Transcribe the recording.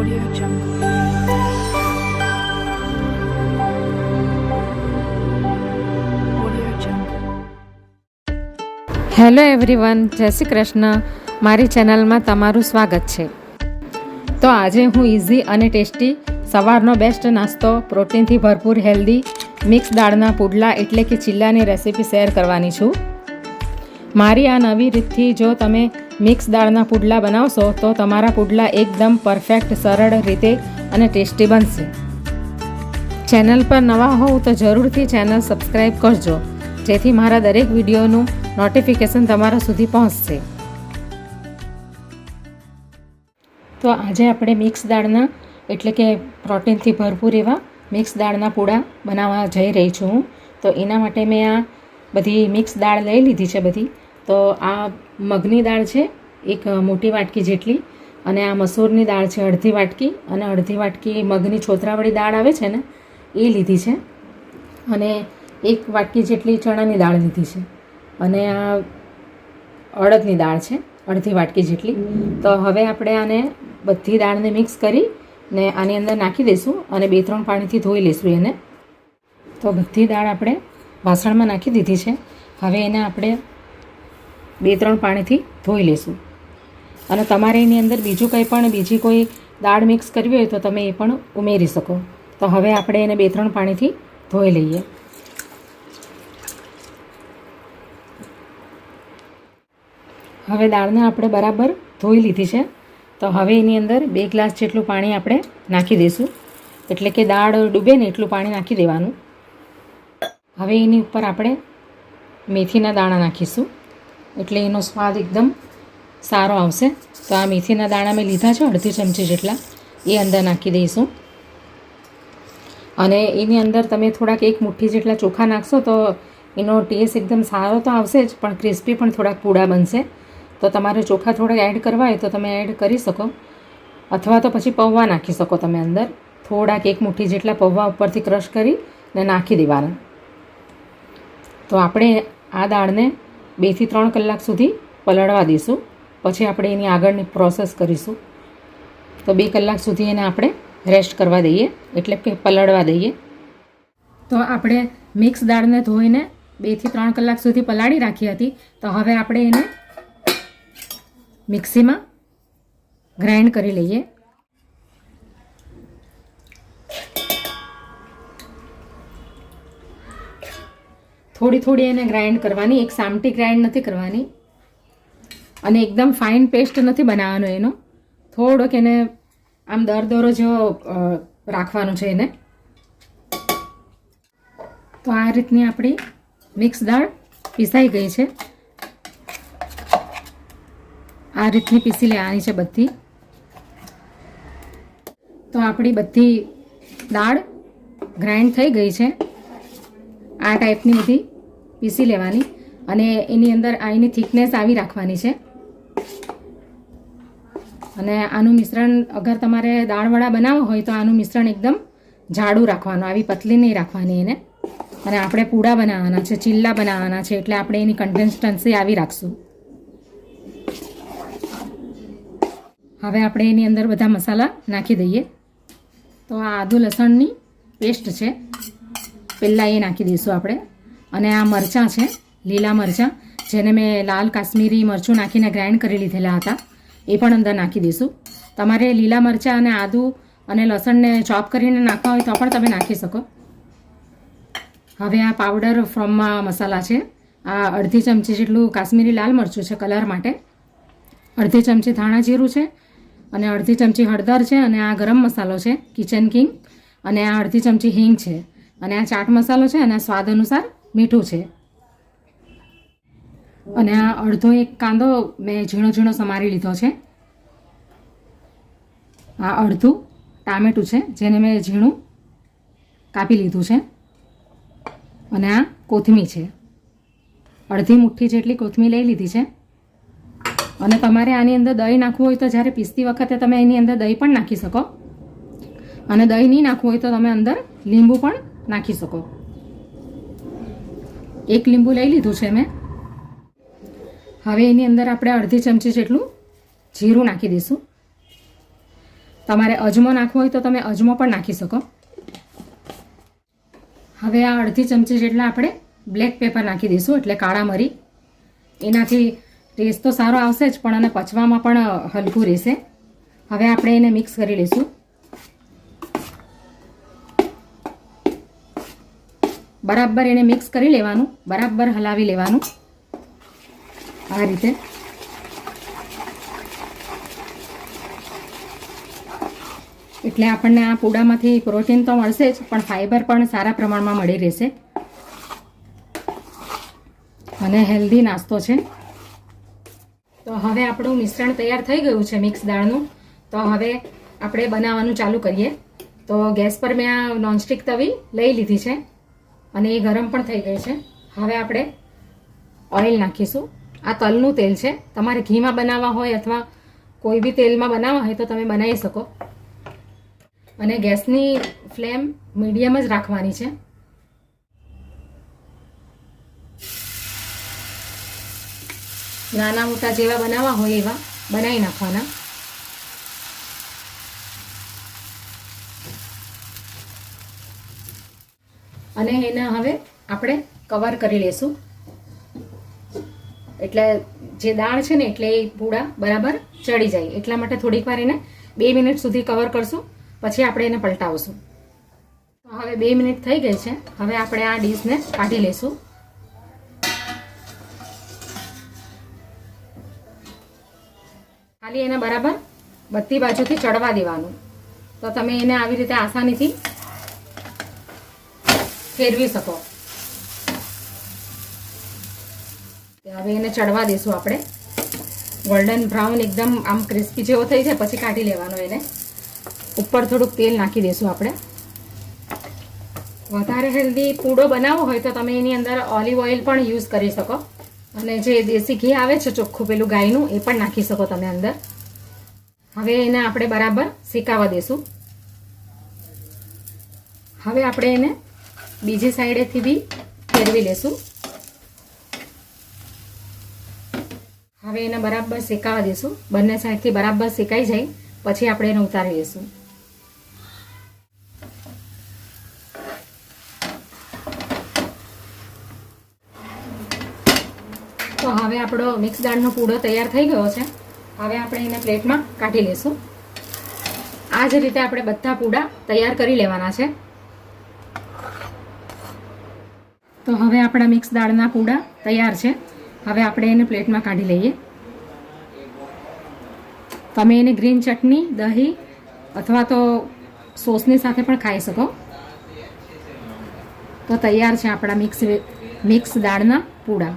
Audio Jungle. Audio Jungle. Hello everyone, જય શ્રી કૃષ્ણ. મારી ચેનલમાં તમારું સ્વાગત છે. તો આજે હું ઇઝી અને ટેસ્ટી સવારનો બેસ્ટ નાસ્તો પ્રોટીનથી ભરપૂર હેલ્ધી મિક્સ દાળના પુડલા એટલે કે ચિલ્લાની રેસીપી શેર કરવાની છું. મારી આ નવી રીતથી જો તમે મિક્સ દાળના પુડલા બનાવશો તો તમારા પુડલા એકદમ પરફેક્ટ સરળ રીતે અને ટેસ્ટી બનશે. ચેનલ પર નવા હોવ તો જરૂરથી ચેનલ સબસ્ક્રાઈબ કરજો, જેથી મારા દરેક વિડીયોનું નોટિફિકેશન તમારા સુધી પહોંચશે. તો આજે આપણે મિક્સ દાળના એટલે કે પ્રોટીનથી ભરપૂર એવા મિક્સ દાળના પૂડા બનાવવા જઈ રહી છું. તો એના માટે મેં આ બધી મિક્સ દાળ લઈ લીધી છે બધી. તો આ મગની દાળ છે એક મોટી વાટકી જેટલી, અને આ મસૂરની દાળ છે અડધી વાટકી, અને અડધી વાટકી મગની છોતરાવાળી દાળ આવે છે ને એ લીધી છે, અને એક વાટકી જેટલી ચણાની દાળ લીધી છે, અને આ અડદની દાળ છે અડધી વાટકી જેટલી. તો હવે આપણે આને બધી દાળને મિક્સ કરી ને આની અંદર નાખી દઈશું અને 2-3 પાણીથી ધોઈ લઈશું એને. તો બધી દાળ આપણે વાસણમાં નાખી દીધી છે. હવે એને આપણે 2-3 પાણીથી ધોઈ લઈશું. અને તમારે એની અંદર બીજું કંઈ પણ બીજી કોઈ દાળ મિક્સ કરવી હોય તો તમે એ પણ ઉમેરી શકો. તો હવે આપણે એને 2-3 પાણીથી ધોઈ લઈએ. હવે દાળને આપણે બરાબર ધોઈ લીધી છે. તો હવે એની અંદર 2 ગ્લાસ જેટલું પાણી આપણે નાખી દઈશું, એટલે કે દાળ ડૂબે ને એટલું પાણી નાખી દેવાનું. હવે એની ઉપર આપણે મેથીના દાણા નાખીશું, એટલે એનો સ્વાદ એકદમ સારો આવશે. તો આ મેથીના દાણા મેં લીધા છે અડધી ચમચી જેટલા, એ અંદર નાખી દઈશું. અને એની અંદર તમે થોડાક 1 મુઠ્ઠી જેટલા ચોખા નાખશો તો એનો ટેસ્ટ એકદમ સારો તો આવશે જ, પણ ક્રિસ્પી પણ થોડાક પૂડા બનશે. તો તમારે ચોખા થોડાક એડ કરવા હોય તો તમે એડ કરી શકો, અથવા તો પછી પૌવા નાખી શકો તમે અંદર. થોડાક 1 મુઠ્ઠી જેટલા પૌવા ઉપરથી ક્રશ કરી ને નાખી દેવાના. તો આપણે આ દાળને 2 થી 3 કલાક સુધી પલળવા દઈશું, પછી આપણે એની આગળની પ્રોસેસ કરીશું. તો 2 કલાક સુધી એને આપણે રેસ્ટ કરવા દઈએ, એટલે કે પલળવા દઈએ. તો આપણે મિક્સ દાળને ધોઈને 2 થી 3 કલાક સુધી પલાળી રાખી હતી. તો હવે આપણે એને મિક્સીમાં ગ્રાઇન્ડ કરી લઈએ. થોડી થોડી એને ગ્રાઇન્ડ કરવાની, એક સામટી ગ્રાઇન્ડ નથી કરવાની, અને એકદમ ફાઇન પેસ્ટ નથી બનાવવાનો એનો. થોડોક એને આમ દરદરો જેવો રાખવાનું છે એને. તો આ રીતની આપણી મિક્સ દાળ પીસાઈ ગઈ છે. આ રીતની પીસી લેવાની છે બધી. તો આપણી બધી દાળ ગ્રાઇન્ડ થઈ ગઈ છે. આ ટાઈપની બધી પીસી લેવાની, અને એની અંદર આની થિકનેસ આવી રાખવાની છે. અને આનું મિશ્રણ અગર તમારે દાળવડા બનાવવા હોય તો આનું મિશ્રણ એકદમ જાડું રાખવાનું, આવી પતલી નહીં રાખવાની એને. અને આપણે પૂડા બનાવવાના છે, ચિલ્લા બનાવવાના છે, એટલે આપણે એની કન્સિસ્ટન્સી આવી રાખશું. હવે આપણે એની અંદર બધા મસાલા નાખી દઈએ. તો આ આદુ લસણની પેસ્ટ છે, પહેલાં એ નાખી દઈશું આપણે. અને આ મરચાં છે, લીલા મરચાં, જેને મેં લાલ કાશ્મીરી મરચું નાખીને ગ્રાઇન્ડ કરી લીધેલા હતા, એ પણ અંદર નાખી દઈશું. તમારે લીલા મરચાં અને આદુ અને લસણને ચોપ કરીને નાખવા હોય તો પણ તમે નાખી શકો. હવે આ પાવડર ફ્રોમમાં મસાલા છે. આ અડધી ચમચી જેટલું કાશ્મીરી લાલ મરચું છે કલર માટે, અડધી ચમચી ધાણા જીરું છે, અને અડધી ચમચી હળદર છે, અને આ ગરમ મસાલો છે કિચન કિંગ, અને આ અડધી ચમચી હિંગ છે, અને આ ચાટ મસાલો છે, અને આ સ્વાદ અનુસાર મીઠું છે. અને આ અડધો 1 કાંદો મેં ઝીણો ઝીણો સમારી લીધો છે. આ અડધું ટામેટું છે, જેને મેં ઝીણું કાપી લીધું છે. અને આ કોથમીર છે, અડધી મુઠ્ઠી જેટલી કોથમીર લઈ લીધી છે. અને તમારે આની અંદર દહીં નાખવું હોય તો જ્યારે પીસતી વખતે તમે એની અંદર દહીં પણ નાખી શકો, અને દહીં નહીં નાખવું હોય તો તમે અંદર લીંબુ પણ નાખી શકો. 1 લીંબુ લઈ લીધું છે મેં. હવે એની અંદર આપણે અડધી ચમચી જેટલું જીરું નાખી દઈશું. તમારે અજમો નાખવો હોય તો તમે અજમો પણ નાખી શકો. હવે આ અડધી ચમચી જેટલા આપણે બ્લેક પેપર નાખી દઈશું, એટલે કાળા મરી. એનાથી ટેસ્ટ તો સારો આવશે જ, પણ અને પચવામાં પણ હલકું રહેશે. હવે આપણે એને મિક્સ કરી લઈશું. બરાબર એને મિક્સ કરી લેવાનું, બરાબર હલાવી લેવાનું આ રીતે. એટલે આપણને આ પૂડામાંથી પ્રોટીન તો મળશે જ, પણ ફાઈબર પણ સારા પ્રમાણમાં મળી રહેશે અને હેલ્ધી નાસ્તો છે. તો હવે આપણું મિશ્રણ તૈયાર થઈ ગયું છે મિક્સ દાળનું. તો હવે આપણે બનાવવાનું ચાલુ કરીએ. તો ગેસ પર મેં આ નોનસ્ટિક તવી લઈ લીધી છે અને એ ગરમ પણ થઈ ગઈ છે. હવે આપણે ઓઇલ નાખીશું. આ તલનું તેલ છે, તમારે ઘીમાં બનાવવા હોય અથવા કોઈ બી તેલમાં બનાવવા હોય તો તમે બનાવી શકો. અને ગેસની ફ્લેમ મીડિયમ જ રાખવાની છે. નાના મોટા જેવા બનાવવા હોય એવા બનાવી નાખવાના. અને એને હવે આપણે કવર કરી લેશું. એટલે જે દાળ છે ને એટલે એ પૂડા બરાબર ચડી જાય, એટલા માટે થોડીક વાર એને 2 મિનિટ સુધી કવર કરશું, પછી આપણે એને પલટાવશું. તો હવે 2 મિનિટ થઈ ગઈ છે. હવે આપણે આ ડીશને કાઢી લઈશું. ખાલી એને બરાબર બધી બાજુથી ચડવા દેવાનું, તો તમે એને આવી રીતે આસાનીથી ફેરવી શકો. હવે એને ચડવા દઈશું આપણે. ગોલ્ડન બ્રાઉન એકદમ આમ ક્રિસ્પી જેવો થઈ જાય પછી કાઢી લેવાનો. એને ઉપર થોડુંક તેલ નાખી દઈશું આપણે. વધારે હેલ્ધી પૂડો બનાવવો હોય તો તમે એની અંદર ઓલિવ ઓઇલ પણ યુઝ કરી શકો, અને જે દેશી ઘી આવે છે ચોખ્ખું પેલું ગાયનું એ પણ નાખી શકો તમે અંદર. હવે એને આપણે બરાબર શેકાવા દઈશું. હવે આપણે એને બીજી સાઈડેથી બી ફેરવી લેશું. હવે એને બરાબર શેકાવા દઈશું. બંને સાઈડથી બરાબર શેકાઈ જાય પછી આપણે એને ઉતારી લઈશું. તો હવે આપણો મિક્સ દાળનો પૂડો તૈયાર થઈ ગયો છે. હવે આપણે એને પ્લેટમાં કાઢી લઈશું. આ જ રીતે આપણે બધા પૂડા તૈયાર કરી લેવાના છે. તો હવે આપણા મિક્સ દાળના પૂડા તૈયાર છે. હવે આપણે એને પ્લેટમાં કાઢી લઈએ. તમે એને ગ્રીન ચટણી, દહીં અથવા તો સોસની સાથે પણ ખાઈ શકો. તો તૈયાર છે આપણા મિક્સ દાળના પૂડા.